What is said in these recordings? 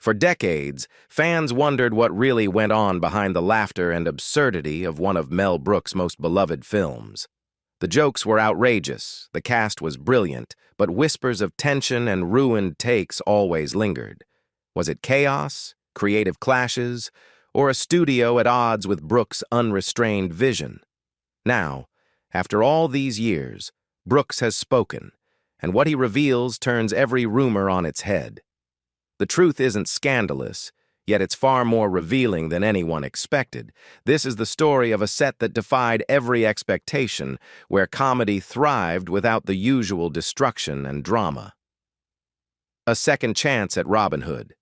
For decades, fans wondered what really went on behind the laughter and absurdity of one of Mel Brooks' most beloved films. The jokes were outrageous, the cast was brilliant, but whispers of tension and ruined takes always lingered. Was it chaos, creative clashes, or a studio at odds with Brooks' unrestrained vision? Now, after all these years, Brooks has spoken, and what he reveals turns every rumor on its head. The truth isn't scandalous, yet it's far more revealing than anyone expected. This is the story of a set that defied every expectation, where comedy thrived without the usual destruction and drama. A second chance at Robin Hood.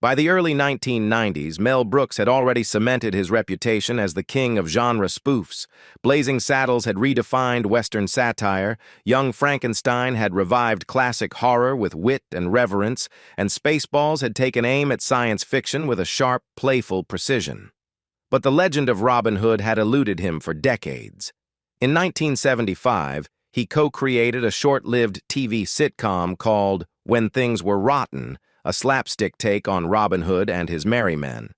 By the early 1990s, Mel Brooks had already cemented his reputation as the king of genre spoofs. Blazing Saddles had redefined Western satire, Young Frankenstein had revived classic horror with wit and reverence, and Spaceballs had taken aim at science fiction with a sharp, playful precision. But the legend of Robin Hood had eluded him for decades. In 1975, he co-created a short-lived TV sitcom called When Things Were Rotten, a slapstick take on Robin Hood and his merry men.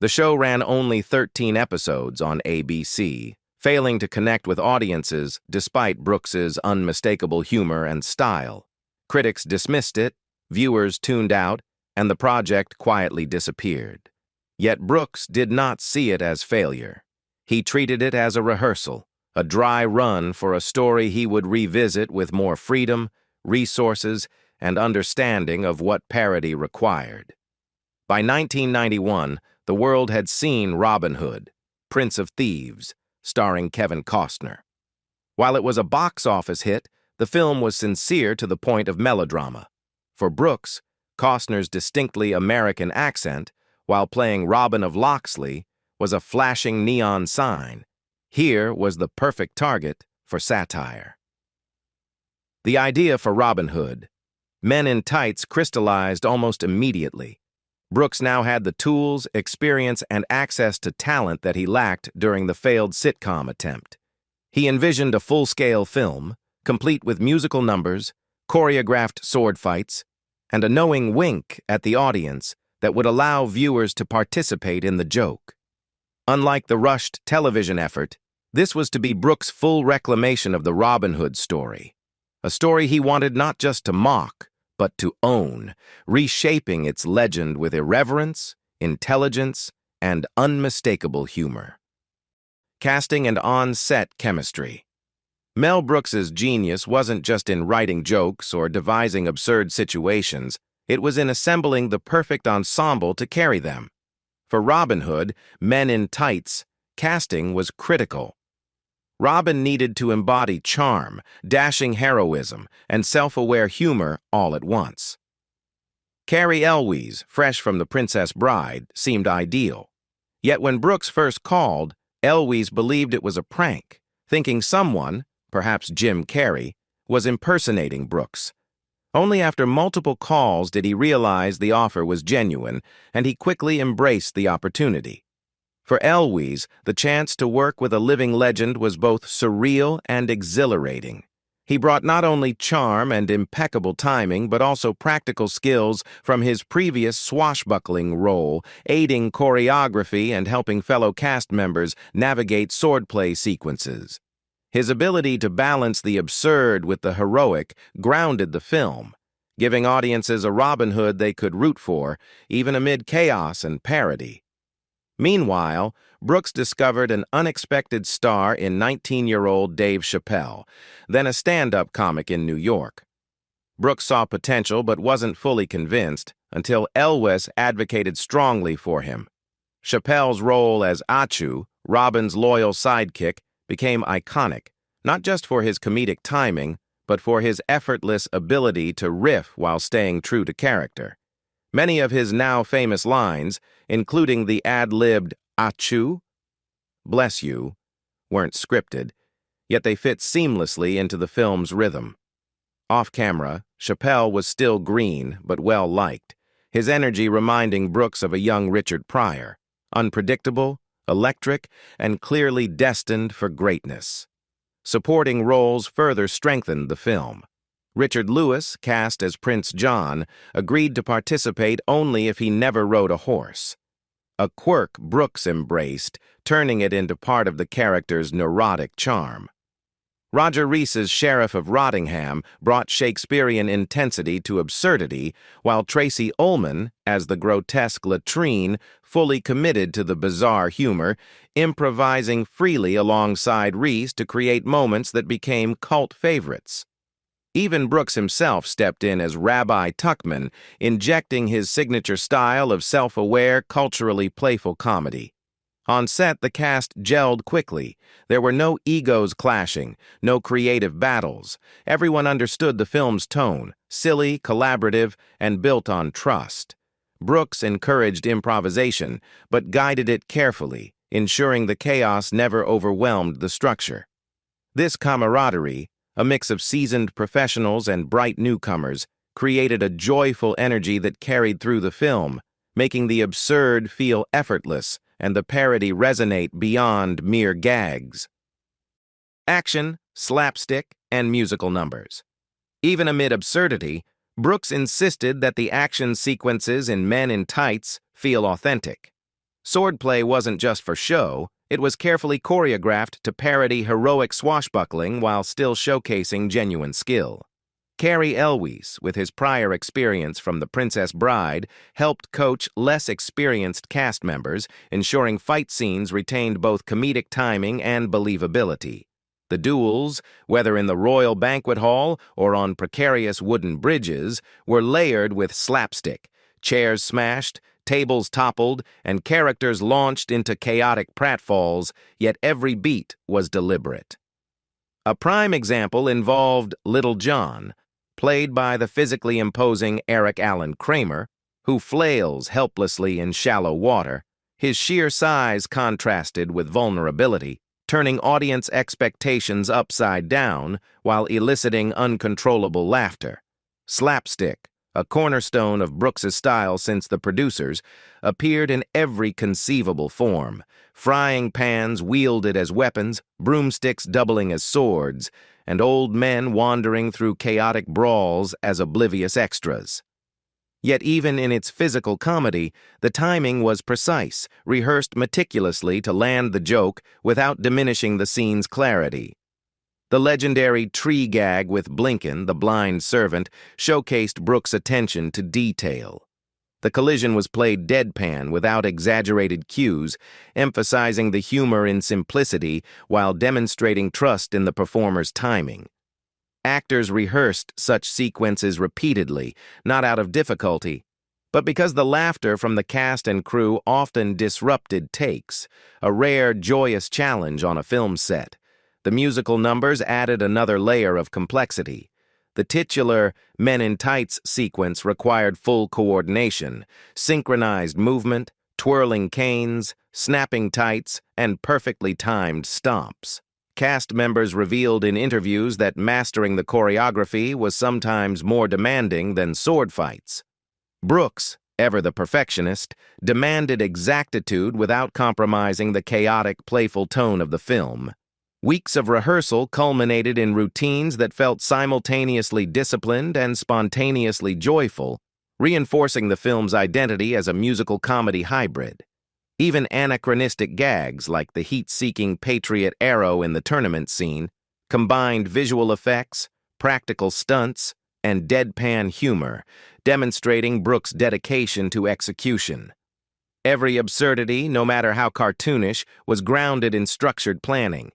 The show ran only 13 episodes on ABC, failing to connect with audiences despite Brooks's unmistakable humor and style. Critics dismissed it, viewers tuned out, and the project quietly disappeared. Yet Brooks did not see it as failure. He treated it as a rehearsal, a dry run for a story he would revisit with more freedom, resources, and understanding of what parody required. By 1991, the world had seen Robin Hood, Prince of Thieves, starring Kevin Costner. While it was a box office hit, the film was sincere to the point of melodrama. For Brooks, Costner's distinctly American accent, while playing Robin of Locksley, was a flashing neon sign. Here was the perfect target for satire. The idea for Robin Hood, Men in Tights, crystallized almost immediately. Brooks now had the tools, experience, and access to talent that he lacked during the failed sitcom attempt. He envisioned a full-scale film, complete with musical numbers, choreographed sword fights, and a knowing wink at the audience that would allow viewers to participate in the joke. Unlike the rushed television effort, this was to be Brooks' full reclamation of the Robin Hood story. A story he wanted not just to mock, but to own, reshaping its legend with irreverence, intelligence, and unmistakable humor. Casting and on-set chemistry. Mel Brooks's genius wasn't just in writing jokes or devising absurd situations, it was in assembling the perfect ensemble to carry them. For Robin Hood, Men in Tights, casting was critical. Robin needed to embody charm, dashing heroism, and self-aware humor all at once. Cary Elwes, fresh from The Princess Bride, seemed ideal. Yet when Brooks first called, Elwes believed it was a prank, thinking someone, perhaps Jim Carrey, was impersonating Brooks. Only after multiple calls did he realize the offer was genuine, and he quickly embraced the opportunity. For Elwes, the chance to work with a living legend was both surreal and exhilarating. He brought not only charm and impeccable timing, but also practical skills from his previous swashbuckling role, aiding choreography and helping fellow cast members navigate swordplay sequences. His ability to balance the absurd with the heroic grounded the film, giving audiences a Robin Hood they could root for, even amid chaos and parody. Meanwhile, Brooks discovered an unexpected star in 19-year-old Dave Chappelle, then a stand-up comic in New York. Brooks saw potential but wasn't fully convinced until Elwes advocated strongly for him. Chappelle's role as Achu, Robin's loyal sidekick, became iconic, not just for his comedic timing, but for his effortless ability to riff while staying true to character. Many of his now famous lines, including the ad-libbed "Achu," "Bless you," weren't scripted, yet they fit seamlessly into the film's rhythm. Off-camera, Chappelle was still green but well-liked, his energy reminding Brooks of a young Richard Pryor, unpredictable, electric, and clearly destined for greatness. Supporting roles further strengthened the film. Richard Lewis, cast as Prince John, agreed to participate only if he never rode a horse. A quirk Brooks embraced, turning it into part of the character's neurotic charm. Roger Rees's Sheriff of Rottingham brought Shakespearean intensity to absurdity, while Tracy Ullman, as the grotesque latrine, fully committed to the bizarre humor, improvising freely alongside Rees to create moments that became cult favorites. Even Brooks himself stepped in as Rabbi Tuckman, injecting his signature style of self-aware, culturally playful comedy. On set, the cast gelled quickly. There were no egos clashing, no creative battles. Everyone understood the film's tone, silly, collaborative, and built on trust. Brooks encouraged improvisation, but guided it carefully, ensuring the chaos never overwhelmed the structure. This camaraderie, a mix of seasoned professionals and bright newcomers, created a joyful energy that carried through the film, making the absurd feel effortless and the parody resonate beyond mere gags. Action, slapstick, and musical numbers. Even amid absurdity, Brooks insisted that the action sequences in Men in Tights feel authentic. Swordplay wasn't just for show, it was carefully choreographed to parody heroic swashbuckling while still showcasing genuine skill. Cary Elwes, with his prior experience from The Princess Bride, helped coach less experienced cast members, ensuring fight scenes retained both comedic timing and believability. The duels, whether in the royal banquet hall or on precarious wooden bridges, were layered with slapstick, chairs smashed, tables toppled, and characters launched into chaotic pratfalls, yet every beat was deliberate. A prime example involved Little John, played by the physically imposing Eric Allen Kramer, who flails helplessly in shallow water. His sheer size contrasted with vulnerability, turning audience expectations upside down while eliciting uncontrollable laughter. Slapstick, a cornerstone of Brooks's style since The Producers, appeared in every conceivable form: frying pans wielded as weapons, broomsticks doubling as swords, and old men wandering through chaotic brawls as oblivious extras. Yet even in its physical comedy, the timing was precise, rehearsed meticulously to land the joke without diminishing the scene's clarity. The legendary tree gag with Blinken, the blind servant, showcased Brooks' attention to detail. The collision was played deadpan without exaggerated cues, emphasizing the humor in simplicity while demonstrating trust in the performer's timing. Actors rehearsed such sequences repeatedly, not out of difficulty, but because the laughter from the cast and crew often disrupted takes, a rare, joyous challenge on a film set. The musical numbers added another layer of complexity. The titular Men in Tights sequence required full coordination, synchronized movement, twirling canes, snapping tights, and perfectly timed stomps. Cast members revealed in interviews that mastering the choreography was sometimes more demanding than sword fights. Brooks, ever the perfectionist, demanded exactitude without compromising the chaotic, playful tone of the film. Weeks of rehearsal culminated in routines that felt simultaneously disciplined and spontaneously joyful, reinforcing the film's identity as a musical comedy hybrid. Even anachronistic gags like the heat-seeking Patriot arrow in the tournament scene combined visual effects, practical stunts, and deadpan humor, demonstrating Brooks' dedication to execution. Every absurdity, no matter how cartoonish, was grounded in structured planning.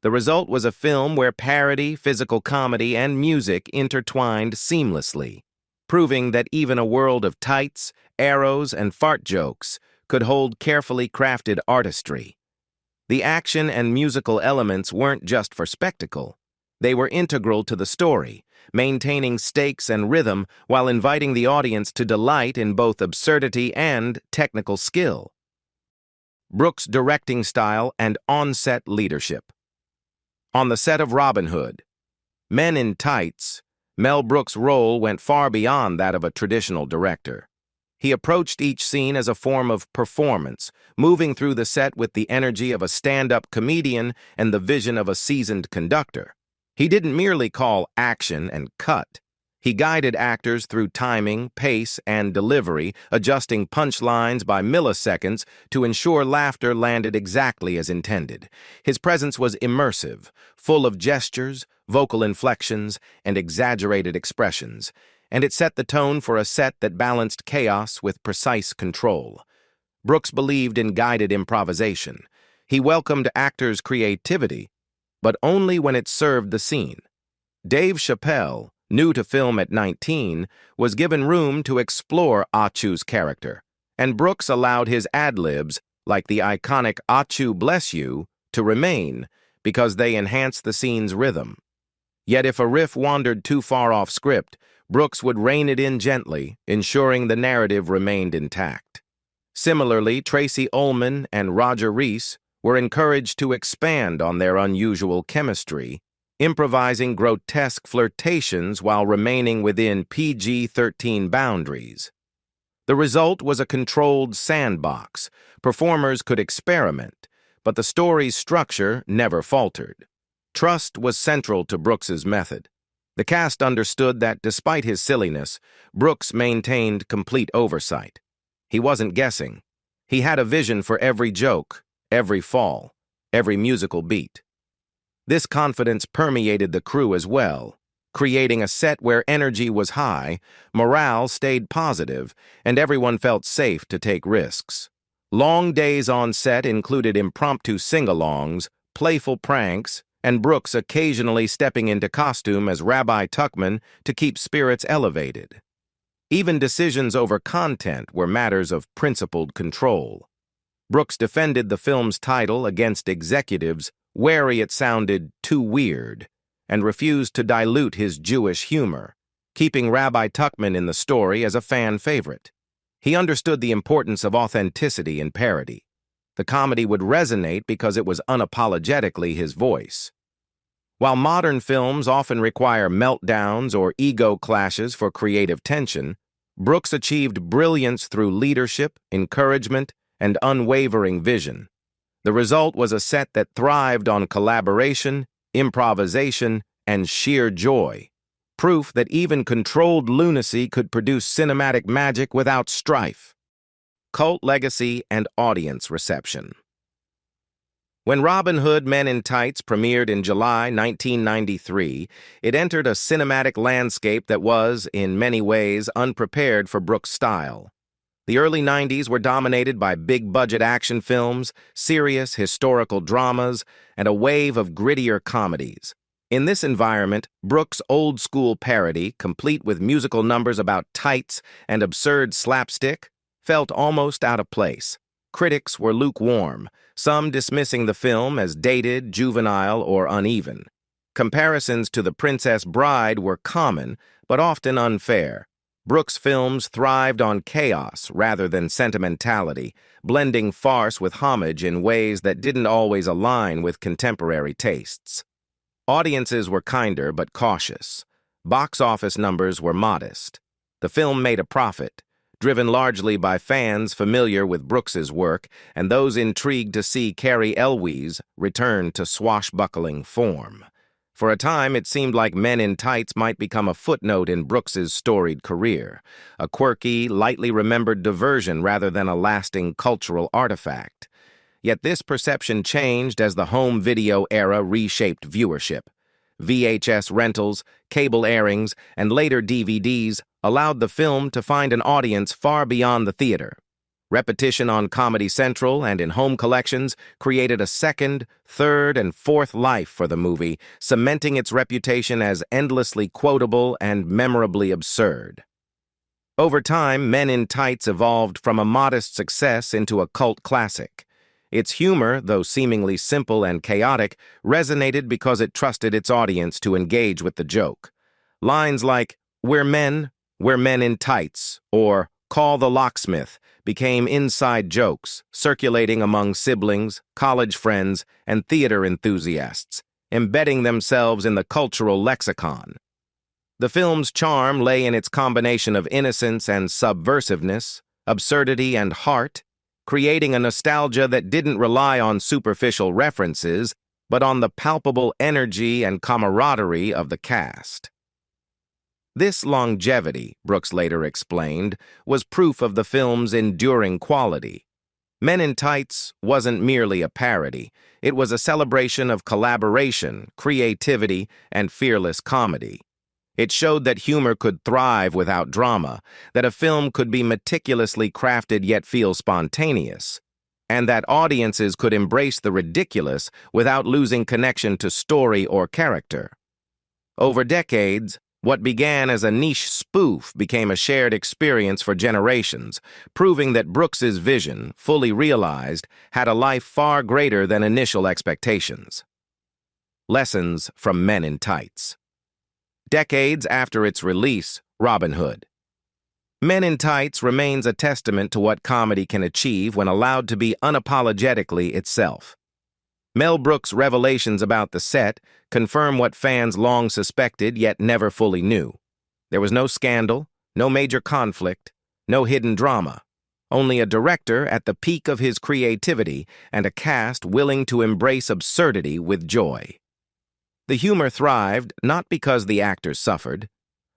The result was a film where parody, physical comedy, and music intertwined seamlessly, proving that even a world of tights, arrows, and fart jokes could hold carefully crafted artistry. The action and musical elements weren't just for spectacle. They were integral to the story, maintaining stakes and rhythm while inviting the audience to delight in both absurdity and technical skill. Brooks' directing style and on-set leadership. On the set of Robin Hood, Men in Tights, Mel Brooks' role went far beyond that of a traditional director. He approached each scene as a form of performance, moving through the set with the energy of a stand-up comedian and the vision of a seasoned conductor. He didn't merely call action and cut. He guided actors through timing, pace, and delivery, adjusting punchlines by milliseconds to ensure laughter landed exactly as intended. His presence was immersive, full of gestures, vocal inflections, and exaggerated expressions, and it set the tone for a set that balanced chaos with precise control. Brooks believed in guided improvisation. He welcomed actors' creativity, but only when it served the scene. Dave Chappelle, new to film at 19, was given room to explore Achu's character, and Brooks allowed his ad-libs, like the iconic "Achu bless you," to remain because they enhanced the scene's rhythm. Yet if a riff wandered too far off script, Brooks would rein it in gently, ensuring the narrative remained intact. Similarly, Tracy Ullman and Roger Rees were encouraged to expand on their unusual chemistry, improvising grotesque flirtations while remaining within PG-13 boundaries. The result was a controlled sandbox. Performers could experiment, but the story's structure never faltered. Trust was central to Brooks's method. The cast understood that despite his silliness, Brooks maintained complete oversight. He wasn't guessing. He had a vision for every joke, every fall, every musical beat. This confidence permeated the crew as well, creating a set where energy was high, morale stayed positive, and everyone felt safe to take risks. Long days on set included impromptu sing-alongs, playful pranks, and Brooks occasionally stepping into costume as Rabbi Tuckman to keep spirits elevated. Even decisions over content were matters of principled control. Brooks defended the film's title against executives wary it sounded too weird, and refused to dilute his Jewish humor, keeping Rabbi Tuckman in the story as a fan favorite. He understood the importance of authenticity and parody. The comedy would resonate because it was unapologetically his voice. While modern films often require meltdowns or ego clashes for creative tension, Brooks achieved brilliance through leadership, encouragement, and unwavering vision. The result was a set that thrived on collaboration, improvisation, and sheer joy, proof that even controlled lunacy could produce cinematic magic without strife. Cult legacy and audience reception. When Robin Hood Men in Tights premiered in July 1993, it entered a cinematic landscape that was, in many ways, unprepared for Brooks' style. The early 90s were dominated by big-budget action films, serious historical dramas, and a wave of grittier comedies. In this environment, Brooks' old-school parody, complete with musical numbers about tights and absurd slapstick, felt almost out of place. Critics were lukewarm, some dismissing the film as dated, juvenile, or uneven. Comparisons to The Princess Bride were common, but often unfair. Brooks' films thrived on chaos rather than sentimentality, blending farce with homage in ways that didn't always align with contemporary tastes. Audiences were kinder but cautious. Box office numbers were modest. The film made a profit, driven largely by fans familiar with Brooks's work and those intrigued to see Cary Elwes return to swashbuckling form. For a time, it seemed like Men in Tights might become a footnote in Brooks's storied career, a quirky, lightly remembered diversion rather than a lasting cultural artifact. Yet this perception changed as the home video era reshaped viewership. VHS rentals, cable airings, and later DVDs allowed the film to find an audience far beyond the theater. Repetition on Comedy Central and in home collections created a second, third, and fourth life for the movie, cementing its reputation as endlessly quotable and memorably absurd. Over time, Men in Tights evolved from a modest success into a cult classic. Its humor, though seemingly simple and chaotic, resonated because it trusted its audience to engage with the joke. Lines like, we're men in tights," or "Call the locksmith," became inside jokes, circulating among siblings, college friends, and theater enthusiasts, embedding themselves in the cultural lexicon. The film's charm lay in its combination of innocence and subversiveness, absurdity and heart, creating a nostalgia that didn't rely on superficial references, but on the palpable energy and camaraderie of the cast. This longevity, Brooks later explained, was proof of the film's enduring quality. Men in Tights wasn't merely a parody. It was a celebration of collaboration, creativity, and fearless comedy. It showed that humor could thrive without drama, that a film could be meticulously crafted yet feel spontaneous, and that audiences could embrace the ridiculous without losing connection to story or character. Over decades, what began as a niche spoof became a shared experience for generations, proving that Brooks's vision, fully realized, had a life far greater than initial expectations. Lessons from Men in Tights. Decades after its release, Robin Hood. Men in Tights remains a testament to what comedy can achieve when allowed to be unapologetically itself. Mel Brooks' revelations about the set confirm what fans long suspected yet never fully knew. There was no scandal, no major conflict, no hidden drama. Only a director at the peak of his creativity and a cast willing to embrace absurdity with joy. The humor thrived not because the actors suffered,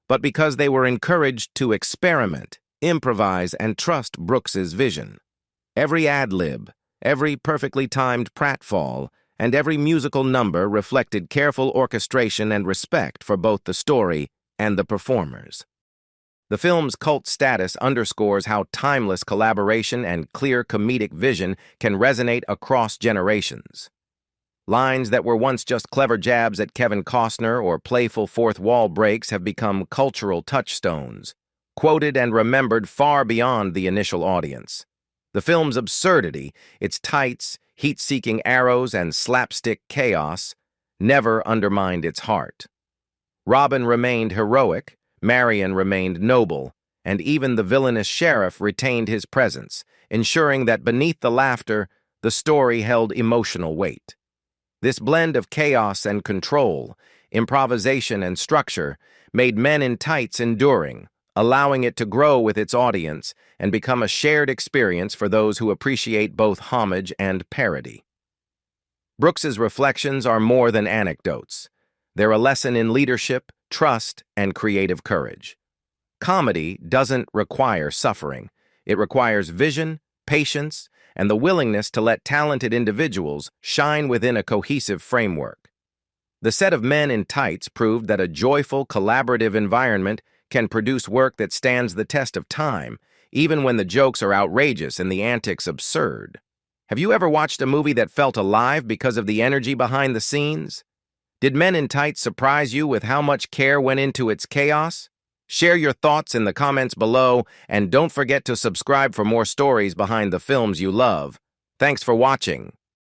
but because they were encouraged to experiment, improvise, and trust Brooks's vision. Every ad-lib, every perfectly timed pratfall, and every musical number reflected careful orchestration and respect for both the story and the performers. The film's cult status underscores how timeless collaboration and clear comedic vision can resonate across generations. Lines that were once just clever jabs at Kevin Costner or playful fourth-wall breaks have become cultural touchstones, quoted and remembered far beyond the initial audience. The film's absurdity, its tights, heat-seeking arrows, and slapstick chaos, never undermined its heart. Robin remained heroic, Marion remained noble, and even the villainous sheriff retained his presence, ensuring that beneath the laughter, the story held emotional weight. This blend of chaos and control, improvisation and structure, made Men in Tights enduring, allowing it to grow with its audience and become a shared experience for those who appreciate both homage and parody. Brooks's reflections are more than anecdotes. They're a lesson in leadership, trust, and creative courage. Comedy doesn't require suffering. It requires vision, patience, and the willingness to let talented individuals shine within a cohesive framework. The set of Men in Tights proved that a joyful, collaborative environment can produce work that stands the test of time, even when the jokes are outrageous and the antics absurd. Have you ever watched a movie that felt alive because of the energy behind the scenes? Did Men in Tights surprise you with how much care went into its chaos? Share your thoughts in the comments below, and don't forget to subscribe for more stories behind the films you love. Thanks for watching.